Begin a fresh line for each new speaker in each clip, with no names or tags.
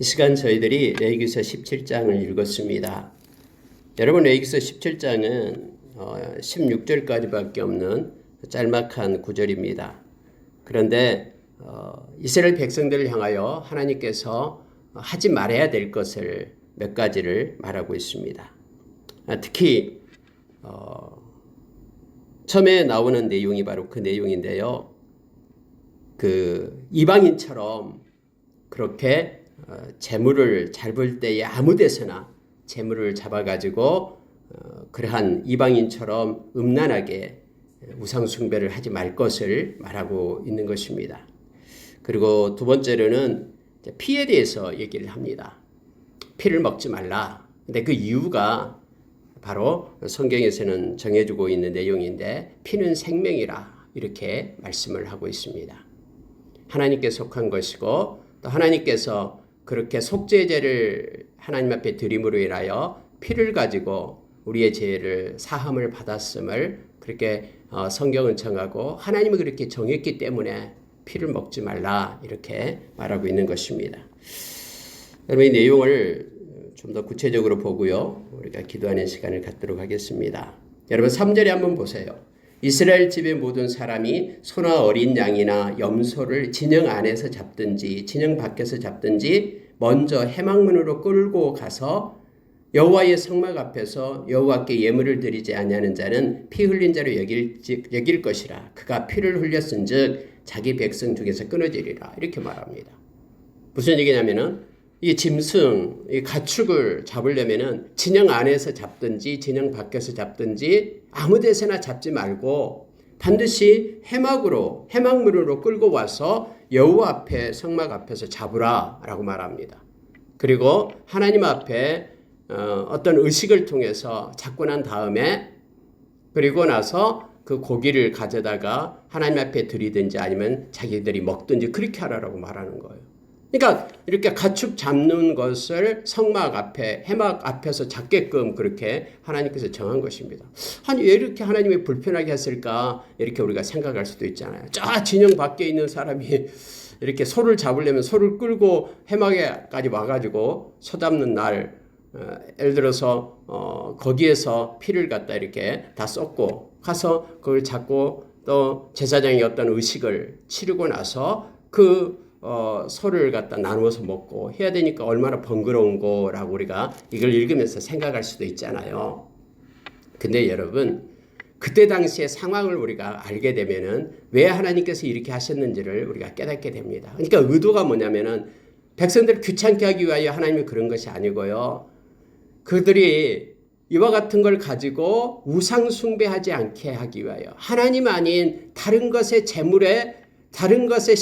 이 시간 저희들이 레위기서 17장을 읽었습니다. 여러분, 레위기서 17장은 16절까지밖에 없는 짤막한 구절입니다. 그런데 이스라엘 백성들을 향하여 하나님께서 하지 말아야 될 것을 몇 가지를 말하고 있습니다. 특히 처음에 나오는 내용이 바로 그 내용인데요. 그 이방인처럼 그렇게 재물을 잡을 때에 아무 데서나 재물을 잡아가지고 그러한 이방인처럼 음란하게 우상 숭배를 하지 말 것을 말하고 있는 것입니다. 그리고 두 번째로는 피에 대해서 얘기를 합니다. 피를 먹지 말라. 근데 그 이유가 바로 성경에서는 정해주고 있는 내용인데 피는 생명이라 이렇게 말씀을 하고 있습니다. 하나님께 속한 것이고 또 하나님께서 그렇게 속죄제를 하나님 앞에 드림으로 인하여 피를 가지고 우리의 죄를 사함을 받았음을 그렇게 성경은 정하고 하나님이 그렇게 정했기 때문에 피를 먹지 말라 이렇게 말하고 있는 것입니다. 여러분, 이 내용을 좀 더 구체적으로 보고요. 우리가 기도하는 시간을 갖도록 하겠습니다. 여러분 3절에 한번 보세요. 이스라엘 집의 모든 사람이 소나 어린 양이나 염소를 진영 안에서 잡든지 진영 밖에서 잡든지 먼저 해망문으로 끌고 가서 여호와의 성막 앞에서 여호와께 예물을 드리지 아니하는 자는 피 흘린 자로 여길 것이라. 그가 피를 흘렸은즉 자기 백성 중에서 끊어지리라. 이렇게 말합니다. 무슨 얘기냐면은 이 짐승, 이 가축을 잡으려면은 진영 안에서 잡든지 진영 밖에서 잡든지 아무 데서나 잡지 말고 반드시 해막문으로 끌고 와서 여호와 앞에 성막 앞에서 잡으라라고 말합니다. 그리고 하나님 앞에 어떤 의식을 통해서 잡고 난 다음에 그리고 나서 그 고기를 가져다가 하나님 앞에 드리든지 아니면 자기들이 먹든지 그렇게 하라고 말하는 거예요. 그러니까 이렇게 가축 잡는 것을 성막 앞에 해막 앞에서 잡게끔 그렇게 하나님께서 정한 것입니다. 아니 왜 이렇게 하나님이 불편하게 했을까 이렇게 우리가 생각할 수도 있잖아요. 저 진영 밖에 있는 사람이 이렇게 소를 잡으려면 소를 끌고 해막에까지 와가지고 소 잡는 날 예를 들어서 거기에서 피를 갖다 이렇게 다 쏟고 가서 그걸 잡고 또 제사장이 어떤 의식을 치르고 나서 그 소를 갖다 나누어서 먹고 해야 되니까 얼마나 번거로운 거라고 우리가 이걸 읽으면서 생각할 수도 있잖아요. 근데 여러분 그때 당시의 상황을 우리가 알게 되면은 왜 하나님께서 이렇게 하셨는지를 우리가 깨닫게 됩니다. 그러니까 의도가 뭐냐면은 백성들을 귀찮게 하기 위하여 하나님이 그런 것이 아니고요. 그들이 이와 같은 걸 가지고 우상 숭배하지 않게 하기 위하여 하나님 아닌 다른 것의 제물에 다른 것의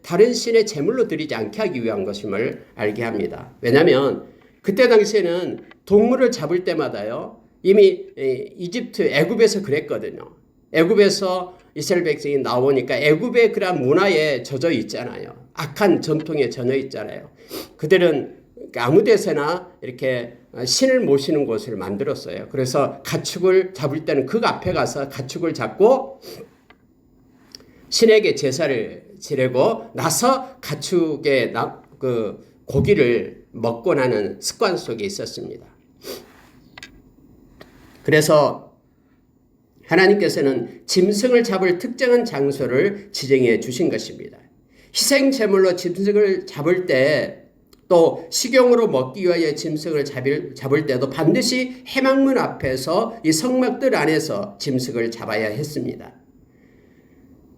다른 신의 제물로 드리지 않게 하기 위한 것임을 알게 합니다. 왜냐하면 그때 당시에는 동물을 잡을 때마다요. 이미 이집트 애굽에서 그랬거든요. 애굽에서 이스라엘 백성이 나오니까 애굽의 그런 문화에 젖어 있잖아요. 악한 전통에 젖어 있잖아요. 그들은 아무 데서나 이렇게 신을 모시는 곳을 만들었어요. 그래서 가축을 잡을 때는 그 앞에 가서 가축을 잡고 신에게 제사를 지내고 나서 가축의 그 고기를 먹고 나는 습관 속에 있었습니다. 그래서 하나님께서는 짐승을 잡을 특정한 장소를 지정해 주신 것입니다. 희생 제물로 짐승을 잡을 때 또 식용으로 먹기 위하여 짐승을 잡을 때도 반드시 해막문 앞에서 이 성막들 안에서 짐승을 잡아야 했습니다.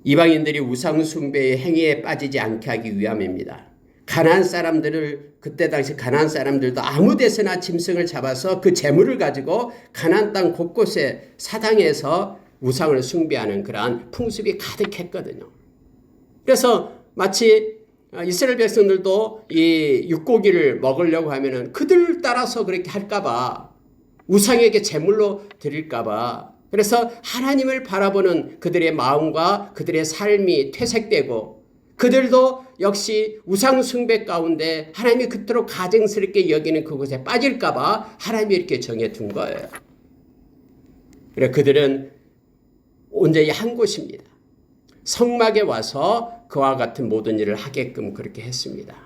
이방인들이 우상 숭배의 행위에 빠지지 않게 하기 위함입니다. 가나안 사람들을 그때 당시 가나안 사람들도 아무 데서나 짐승을 잡아서 그 재물을 가지고 가나안 땅 곳곳에 사당에서 우상을 숭배하는 그러한 풍습이 가득했거든요. 그래서 마치 이스라엘 백성들도 이 육고기를 먹으려고 하면은 그들 따라서 그렇게 할까봐 우상에게 제물로 드릴까봐 그래서 하나님을 바라보는 그들의 마음과 그들의 삶이 퇴색되고 그들도 역시 우상 숭배 가운데 하나님이 그토록 가증스럽게 여기는 그곳에 빠질까봐 하나님이 이렇게 정해둔 거예요. 그래 그들은 온전히 한 곳입니다. 성막에 와서 그와 같은 모든 일을 하게끔 그렇게 했습니다.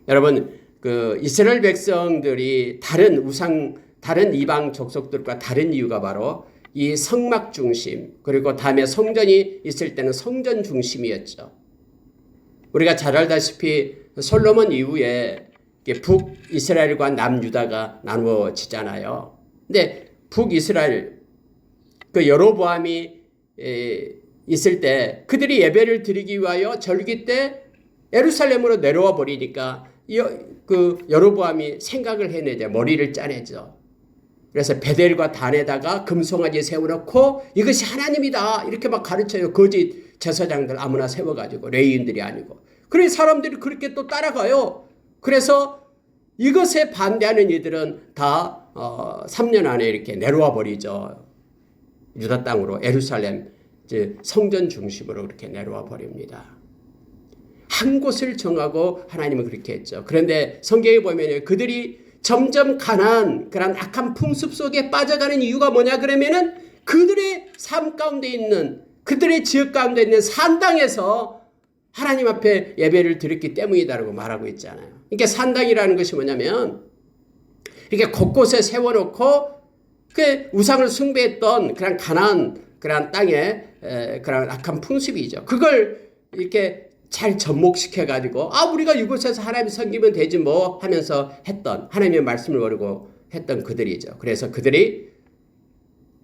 여러분, 그 이스라엘 백성들이 다른 이방 족속들과 다른 이유가 바로 이 성막 중심, 그리고 다음에 성전이 있을 때는 성전 중심이었죠. 우리가 잘 알다시피 솔로몬 이후에 북이스라엘과 남유다가 나누어지잖아요. 근데 북이스라엘, 그 여로보암이 있을 때 그들이 예배를 드리기 위하여 절기 때 예루살렘으로 내려와 버리니까 그 여로보암이 생각을 해내죠. 머리를 짜내죠. 그래서 베델과 단에다가 금송아지 세워놓고 이것이 하나님이다 이렇게 막 가르쳐요. 거짓 제사장들 아무나 세워가지고, 레위인들이 아니고. 그래 사람들이 그렇게 또 따라가요. 그래서 이것에 반대하는 이들은 다 3년 안에 이렇게 내려와 버리죠. 유다 땅으로, 예루살렘 성전 중심으로 그렇게 내려와 버립니다. 한 곳을 정하고 하나님은 그렇게 했죠. 그런데 성경에 보면 그들이 점점 가난한 그런 악한 풍습 속에 빠져가는 이유가 뭐냐 그러면은 그들의 삶 가운데 있는, 그들의 지역 가운데 있는 산당에서 하나님 앞에 예배를 드렸기 때문이다라고 말하고 있잖아요. 그러니까 산당이라는 것이 뭐냐면 이렇게 곳곳에 세워놓고 그 우상을 숭배했던 그런 가난한 그런 땅에 그런 악한 풍습이죠. 그걸 이렇게 잘 접목시켜가지고 우리가 이곳에서 하나님 섬기면 되지 뭐 하면서 했던, 하나님의 말씀을 모르고 했던 그들이죠. 그래서 그들이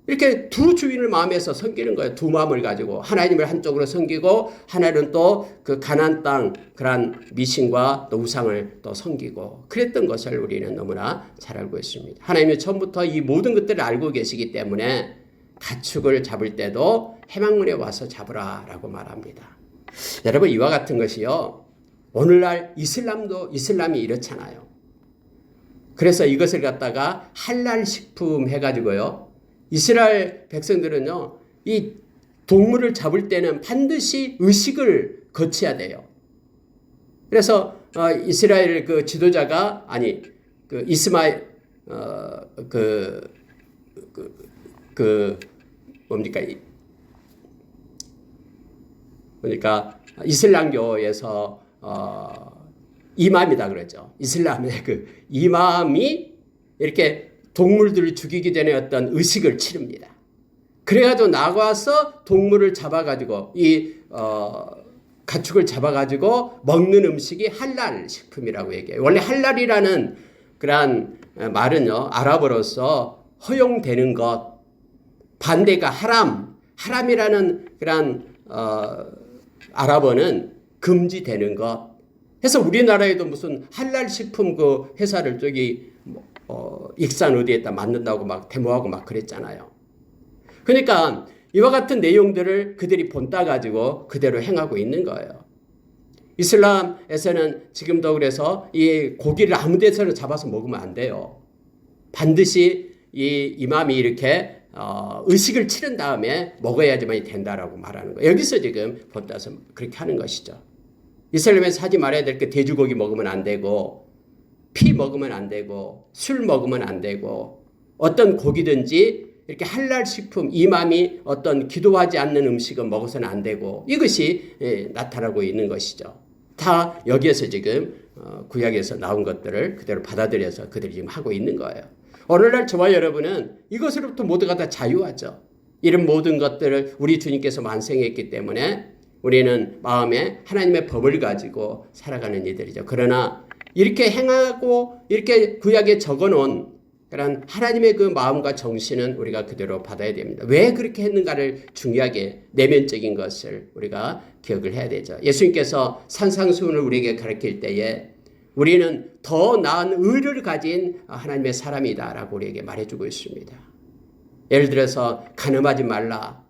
이렇게 두 주인을 마음에서 섬기는 거예요. 두 마음을 가지고 하나님을 한쪽으로 섬기고 하나는 또 그 가나안 땅 그런 미신과 또 우상을 또 섬기고 그랬던 것을 우리는 너무나 잘 알고 있습니다. 하나님이 처음부터 이 모든 것들을 알고 계시기 때문에 가축을 잡을 때도 해망문에 와서 잡으라라고 말합니다. 여러분, 이와 같은 것이요, 오늘날 이슬람이 이렇잖아요. 그래서 이것을 갖다가 할랄 식품 해가지고요, 이스라엘 백성들은요, 이 동물을 잡을 때는 반드시 의식을 거쳐야 돼요. 그래서 이스라엘 그 지도자가 그 이스마엘 뭡니까? 그러니까 이슬람교에서 이맘이다 그러죠. 이슬람의 그 이맘이 이렇게 동물들을 죽이기 전에 어떤 의식을 치릅니다. 그래가지고 나가서 동물을 잡아가지고 가축을 잡아가지고 먹는 음식이 할랄 식품이라고 얘기해요. 원래 할랄이라는 그런 말은요, 아랍어로서 허용되는 것, 반대가 하람이라는 그런 아랍어는 금지되는 것. 해서 우리나라에도 무슨 할랄 식품 그 회사를 익산 어디에다 만든다고 막 데모하고 막 그랬잖아요. 그러니까 이와 같은 내용들을 그들이 본따 가지고 그대로 행하고 있는 거예요. 이슬람에서는 지금도 그래서 이 고기를 아무 데서나 잡아서 먹으면 안 돼요. 반드시 이 이맘이 이렇게 의식을 치른 다음에 먹어야지만 된다라고 말하는 거예요. 여기서 지금 본따서 그렇게 하는 것이죠. 이슬람에서 하지 말아야 될 게 돼지고기 먹으면 안 되고, 피 먹으면 안 되고, 술 먹으면 안 되고, 어떤 고기든지 이렇게 할랄 식품, 이맘이 어떤 기도하지 않는 음식은 먹어서는 안 되고, 이것이 나타나고 있는 것이죠. 다 여기에서 지금 구약에서 나온 것들을 그대로 받아들여서 그들이 지금 하고 있는 거예요. 오늘날 저와 여러분은 이것으로부터 모두가 다 자유하죠. 이런 모든 것들을 우리 주님께서 완성했기 때문에 우리는 마음에 하나님의 법을 가지고 살아가는 이들이죠. 그러나 이렇게 행하고 이렇게 구약에 적어놓은 그런 하나님의 그 마음과 정신은 우리가 그대로 받아야 됩니다. 왜 그렇게 했는가를 중요하게 내면적인 것을 우리가 기억을 해야 되죠. 예수님께서 산상수훈을 우리에게 가르칠 때에 우리는 더 나은 의를 가진 하나님의 사람이다라고 우리에게 말해주고 있습니다. 예를 들어서 간음하지 말라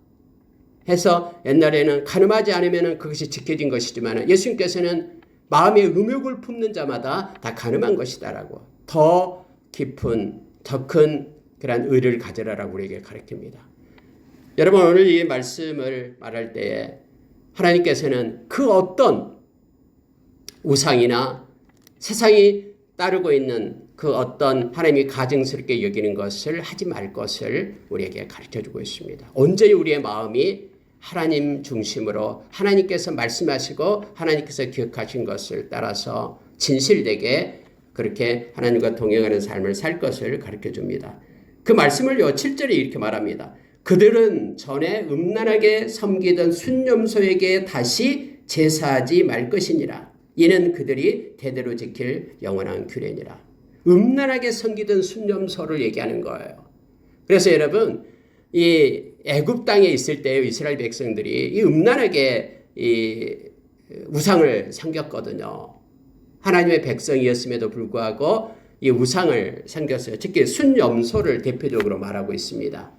해서 옛날에는 간음하지 않으면 그것이 지켜진 것이지만 예수님께서는 마음의 음욕을 품는 자마다 다 간음한 것이다라고 더 깊은 더 큰 그런 의를 가져라라고 우리에게 가르칩니다. 여러분, 오늘 이 말씀을 말할 때에 하나님께서는 그 어떤 우상이나 세상이 따르고 있는 그 어떤 하나님이 가증스럽게 여기는 것을 하지 말 것을 우리에게 가르쳐주고 있습니다. 온전히 우리의 마음이 하나님 중심으로 하나님께서 말씀하시고 하나님께서 기억하신 것을 따라서 진실되게 그렇게 하나님과 동행하는 삶을 살 것을 가르쳐 줍니다. 그 말씀을요 7절에 이렇게 말합니다. 그들은 전에 음란하게 섬기던 순념소에게 다시 제사하지 말 것이니라. 이는 그들이 대대로 지킬 영원한 규례니라. 음란하게 섬기던 순념소를 얘기하는 거예요. 그래서 여러분 이 애굽 땅에 있을 때 이스라엘 백성들이 이 음란하게 이 우상을 섬겼거든요. 하나님의 백성이었음에도 불구하고 이 우상을 섬겼어요. 특히 순염소를 대표적으로 말하고 있습니다.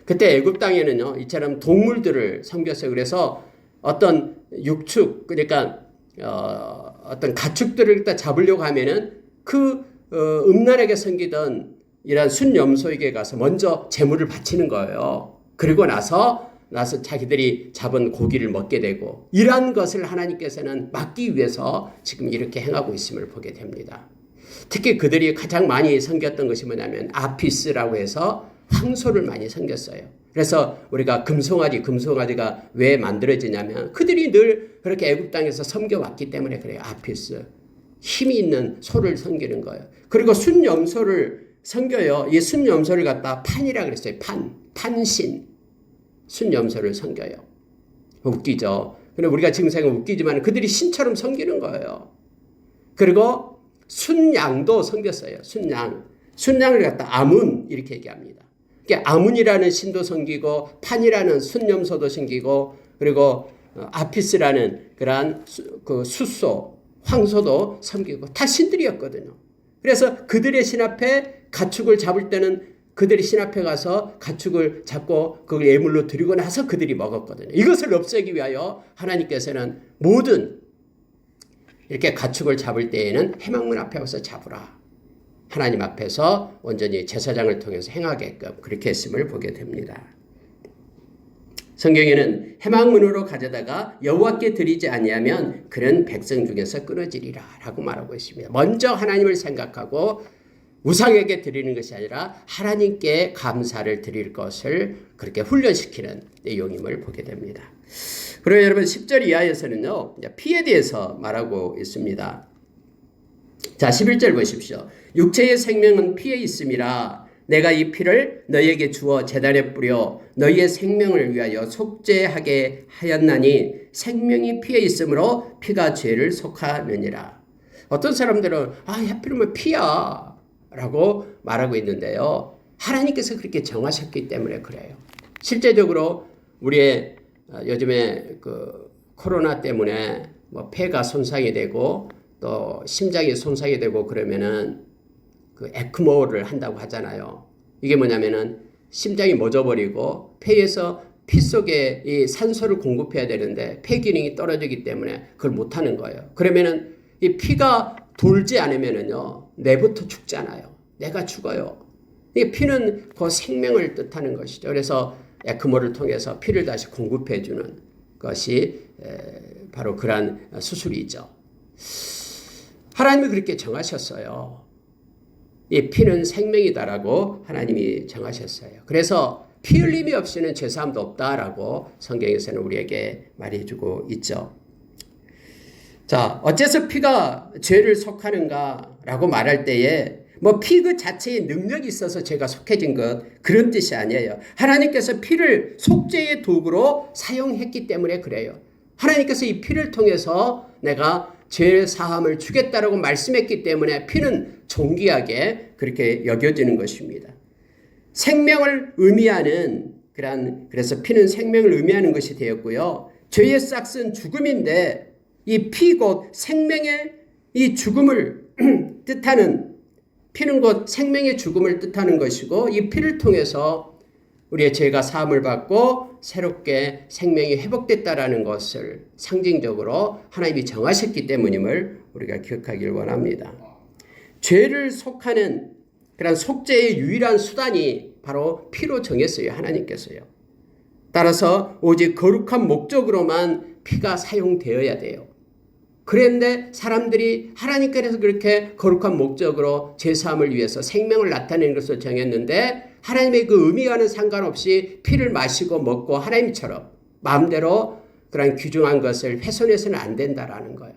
그때 애굽 땅에는요 이처럼 동물들을 섬겼어요. 그래서 어떤 육축 그러니까 어떤 가축들을 일단 잡으려고 하면은 그 음란하게 섬기던 이런 순염소에게 가서 먼저 제물을 바치는 거예요. 그리고 나서 자기들이 잡은 고기를 먹게 되고 이러한 것을 하나님께서는 막기 위해서 지금 이렇게 행하고 있음을 보게 됩니다. 특히 그들이 가장 많이 섬겼던 것이 뭐냐면 아피스라고 해서 황소를 많이 섬겼어요. 그래서 우리가 금송아지가 왜 만들어지냐면 그들이 늘 그렇게 애굽 땅에서 섬겨왔기 때문에 그래요. 아피스. 힘이 있는 소를 섬기는 거예요. 그리고 순염소를 섬겨요. 이 순염소를 갖다 판이라 그랬어요. 판신. 순염소를 섬겨요. 웃기죠. 근데 우리가 지금 생각하면 웃기지만 그들이 신처럼 섬기는 거예요. 그리고 순양도 섬겼어요. 순양을 갖다 아문 이렇게 얘기합니다. 그러니까 아문이라는 신도 섬기고 판이라는 순염소도 섬기고 그리고 아피스라는 그러한 그 숫소, 황소도 섬기고 다 신들이었거든요. 그래서 그들의 신 앞에 가축을 잡을 때는 그들이 신 앞에 가서 가축을 잡고 그걸 예물로 드리고 나서 그들이 먹었거든요. 이것을 없애기 위하여 하나님께서는 모든 이렇게 가축을 잡을 때에는 회막문 앞에 와서 잡으라. 하나님 앞에서 온전히 제사장을 통해서 행하게끔 그렇게 했음을 보게 됩니다. 성경에는 회막문으로 가져다가 여호와께 드리지 아니하면 그는 백성 중에서 끊어지리라 라고 말하고 있습니다. 먼저 하나님을 생각하고 우상에게 드리는 것이 아니라 하나님께 감사를 드릴 것을 그렇게 훈련시키는 내용임을 보게 됩니다. 그리고 여러분 10절 이하에서는요 피에 대해서 말하고 있습니다. 자 11절 보십시오. 육체의 생명은 피에 있음이라 내가 이 피를 너희에게 주어 제단에 뿌려 너희의 생명을 위하여 속죄하게 하였나니 생명이 피에 있으므로 피가 죄를 속하느니라. 어떤 사람들은 하필이면 피야 라고 말하고 있는데요. 하나님께서 그렇게 정하셨기 때문에 그래요. 실제적으로 우리의 요즘에 그 코로나 때문에 뭐 폐가 손상이 되고 또 심장이 손상이 되고 그러면은 그 에크모를 한다고 하잖아요. 이게 뭐냐면은 심장이 멎어버리고 폐에서 피 속에 이 산소를 공급해야 되는데 폐 기능이 떨어지기 때문에 그걸 못하는 거예요. 그러면은 이 피가 돌지 않으면은요 내부터 죽잖아요. 내가 죽어요. 이 피는 그 생명을 뜻하는 것이죠. 그래서 에크모를 통해서 피를 다시 공급해주는 것이 바로 그러한 수술이죠. 하나님이 그렇게 정하셨어요. 이 피는 생명이다라고 하나님이 정하셨어요. 그래서 피 흘림이 없이는 죄사함도 없다라고 성경에서는 우리에게 말해주고 있죠. 자, 어째서 피가 죄를 속하는가라고 말할 때에 뭐 피 그 자체의 능력이 있어서 죄가 속해진 것 그런 뜻이 아니에요. 하나님께서 피를 속죄의 도구로 사용했기 때문에 그래요. 하나님께서 이 피를 통해서 내가 죄 사함을 주겠다라고 말씀했기 때문에 피는 존귀하게 그렇게 여겨지는 것입니다. 생명을 의미하는 그래서 피는 생명을 의미하는 것이 되었고요. 죄의 싹은 죽음인데 이 피 곧 생명의 이 죽음을 뜻하는 피는 곧 생명의 죽음을 뜻하는 것이고 이 피를 통해서 우리의 죄가 사함을 받고 새롭게 생명이 회복됐다라는 것을 상징적으로 하나님이 정하셨기 때문임을 우리가 기억하길 원합니다. 죄를 속하는 그런 속죄의 유일한 수단이 바로 피로 정했어요. 하나님께서요. 따라서 오직 거룩한 목적으로만 피가 사용되어야 돼요. 그런데 사람들이 하나님께서 그렇게 거룩한 목적으로 죄사함을 위해서 생명을 나타내는 것을 정했는데 하나님의 그 의미와는 상관없이 피를 마시고 먹고 하나님처럼 마음대로 그런 귀중한 것을 훼손해서는 안 된다라는 거예요.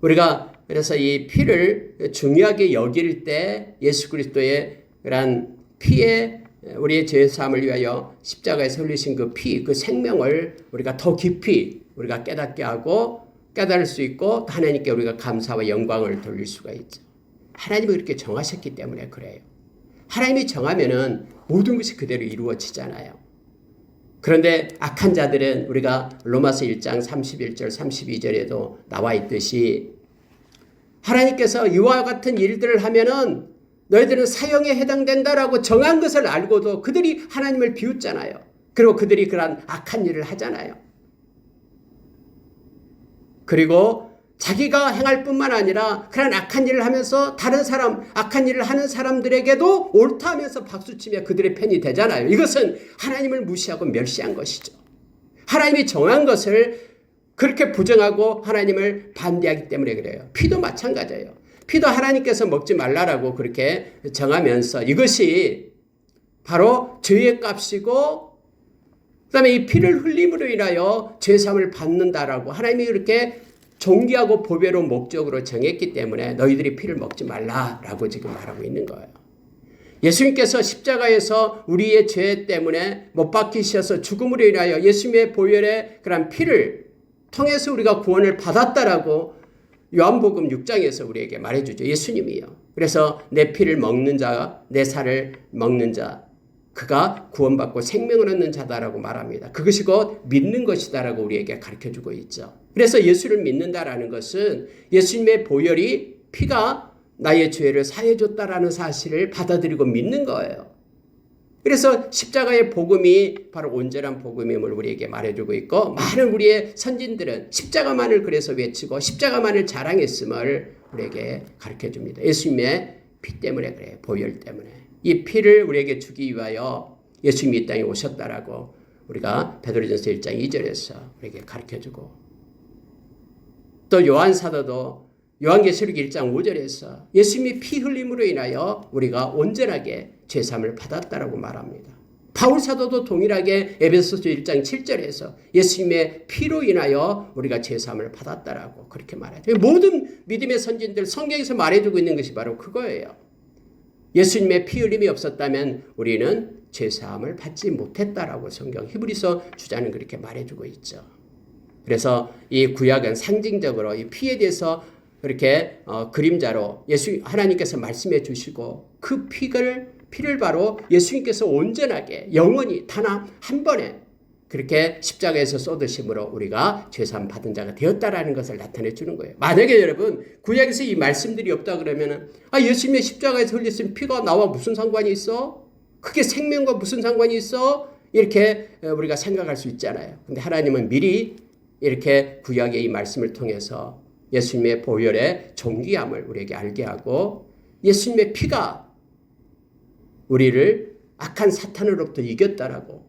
우리가 그래서 이 피를 중요하게 여길 때 예수 그리스도의 그런 피에 우리의 죄 사함을 위하여 십자가에서 흘리신 그 피, 그 생명을 우리가 더 깊이 우리가 깨닫게 하고 깨달을 수 있고 하나님께 우리가 감사와 영광을 돌릴 수가 있죠. 하나님이 그렇게 정하셨기 때문에 그래요. 하나님이 정하면은 모든 것이 그대로 이루어지잖아요. 그런데 악한 자들은 우리가 로마서 1장 31절 32절에도 나와 있듯이 하나님께서 이와 같은 일들을 하면은 너희들은 사형에 해당된다라고 정한 것을 알고도 그들이 하나님을 비웃잖아요. 그리고 그들이 그러한 악한 일을 하잖아요. 그리고 자기가 행할 뿐만 아니라 그런 악한 일을 하면서 다른 사람, 악한 일을 하는 사람들에게도 옳다 하면서 박수치며 그들의 편이 되잖아요. 이것은 하나님을 무시하고 멸시한 것이죠. 하나님이 정한 것을 그렇게 부정하고 하나님을 반대하기 때문에 그래요. 피도 마찬가지예요. 피도 하나님께서 먹지 말라라고 그렇게 정하면서 이것이 바로 죄의 값이고 그다음에 이 피를 흘림으로 인하여 죄사함을 받는다라고 하나님이 그렇게 존귀하고 보배로운 목적으로 정했기 때문에 너희들이 피를 먹지 말라라고 지금 말하고 있는 거예요. 예수님께서 십자가에서 우리의 죄 때문에 못 박히셔서 죽음으로 인하여 예수님의 보혈의 그런 피를 통해서 우리가 구원을 받았다라고 요한복음 6장에서 우리에게 말해주죠. 예수님이요. 그래서 내 피를 먹는 자, 내 살을 먹는 자, 그가 구원받고 생명을 얻는 자다라고 말합니다. 그것이 곧 믿는 것이다라고 우리에게 가르쳐주고 있죠. 그래서 예수를 믿는다라는 것은 예수님의 보혈이 피가 나의 죄를 사해줬다라는 사실을 받아들이고 믿는 거예요. 그래서 십자가의 복음이 바로 온전한 복음임을 우리에게 말해주고 있고 많은 우리의 선진들은 십자가만을 그래서 외치고 십자가만을 자랑했음을 우리에게 가르쳐줍니다. 예수님의 피 때문에 그래요. 보혈 때문에. 이 피를 우리에게 주기 위하여 예수님이 이 땅에 오셨다라고 우리가 베드로전서 1장 2절에서 우리에게 가르쳐주고 또 요한사도도 요한계시록 1장 5절에서 예수님이 피 흘림으로 인하여 우리가 온전하게 죄사함을 받았다라고 말합니다. 바울사도도 동일하게 에베소서 1장 7절에서 예수님의 피로 인하여 우리가 죄사함을 받았다라고 그렇게 말하죠. 모든 믿음의 선진들 성경에서 말해주고 있는 것이 바로 그거예요. 예수님의 피 흘림이 없었다면 우리는 죄사함을 받지 못했다라고 성경 히브리서 주자는 그렇게 말해주고 있죠. 그래서 이 구약은 상징적으로 이 피에 대해서 그렇게 그림자로 하나님께서 말씀해 주시고 그 피를 바로 예수님께서 온전하게 영원히 단 한 번에 그렇게 십자가에서 쏟으심으로 우리가 죄사함 받은 자가 되었다라는 것을 나타내 주는 거예요. 만약에 여러분 구약에서 이 말씀들이 없다 그러면은 예수님의 십자가에서 흘리신 피가 나와 무슨 상관이 있어? 그게 생명과 무슨 상관이 있어? 이렇게 우리가 생각할 수 있잖아요. 근데 하나님은 미리 이렇게 구약의 이 말씀을 통해서 예수님의 보혈의 존귀함을 우리에게 알게 하고 예수님의 피가 우리를 악한 사탄으로부터 이겼다라고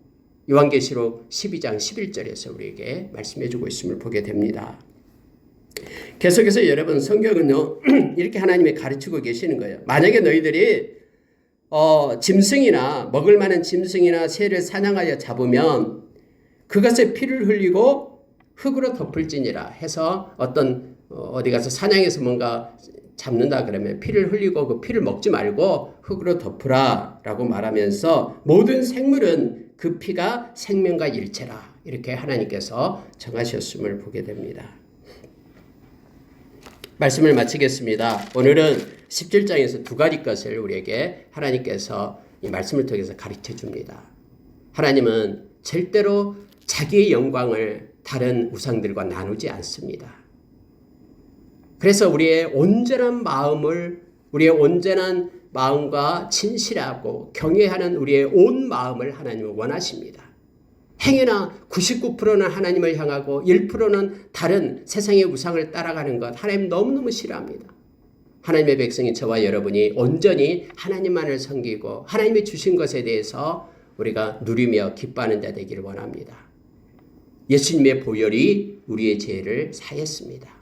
요한계시록 12장 11절에서 우리에게 말씀해 주고 있음을 보게 됩니다. 계속해서 여러분 성경은요 이렇게 하나님이 가르치고 계시는 거예요. 만약에 너희들이 짐승이나 먹을 만한 짐승이나 새를 사냥하여 잡으면 그것의 피를 흘리고 흙으로 덮을지니라 해서 어디 가서 사냥해서 뭔가 잡는다 그러면 피를 흘리고 그 피를 먹지 말고 흙으로 덮으라 라고 말하면서 모든 생물은 그 피가 생명과 일체라 이렇게 하나님께서 정하셨음을 보게 됩니다. 말씀을 마치겠습니다. 오늘은 17장에서 두 가지 것을 우리에게 하나님께서 이 말씀을 통해서 가르쳐 줍니다. 하나님은 절대로 자기의 영광을 다른 우상들과 나누지 않습니다. 그래서 우리의 온전한 마음과 진실하고 경외하는 우리의 온 마음을 하나님은 원하십니다. 행여나 99%는 하나님을 향하고 1%는 다른 세상의 우상을 따라가는 것 하나님 너무너무 싫어합니다. 하나님의 백성인 저와 여러분이 온전히 하나님만을 섬기고 하나님이 주신 것에 대해서 우리가 누리며 기뻐하는 자 되기를 원합니다. 예수님의 보혈이 우리의 죄를 사했습니다.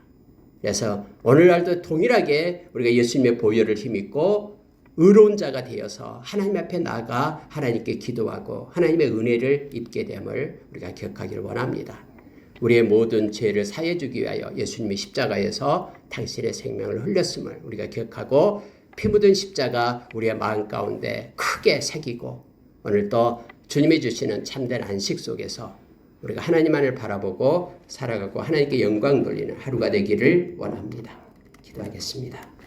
그래서 오늘날도 동일하게 우리가 예수님의 보혈을 힘입고 의로운 자가 되어서 하나님 앞에 나아가 하나님께 기도하고 하나님의 은혜를 입게 됨을 우리가 기억하기를 원합니다. 우리의 모든 죄를 사해 주기 위하여 예수님이 십자가에서 당신의 생명을 흘렸음을 우리가 기억하고 피 묻은 십자가 우리의 마음 가운데 크게 새기고 오늘도 주님이 주시는 참된 안식 속에서 우리가 하나님만을 바라보고 살아가고 하나님께 영광 돌리는 하루가 되기를 원합니다. 기도하겠습니다.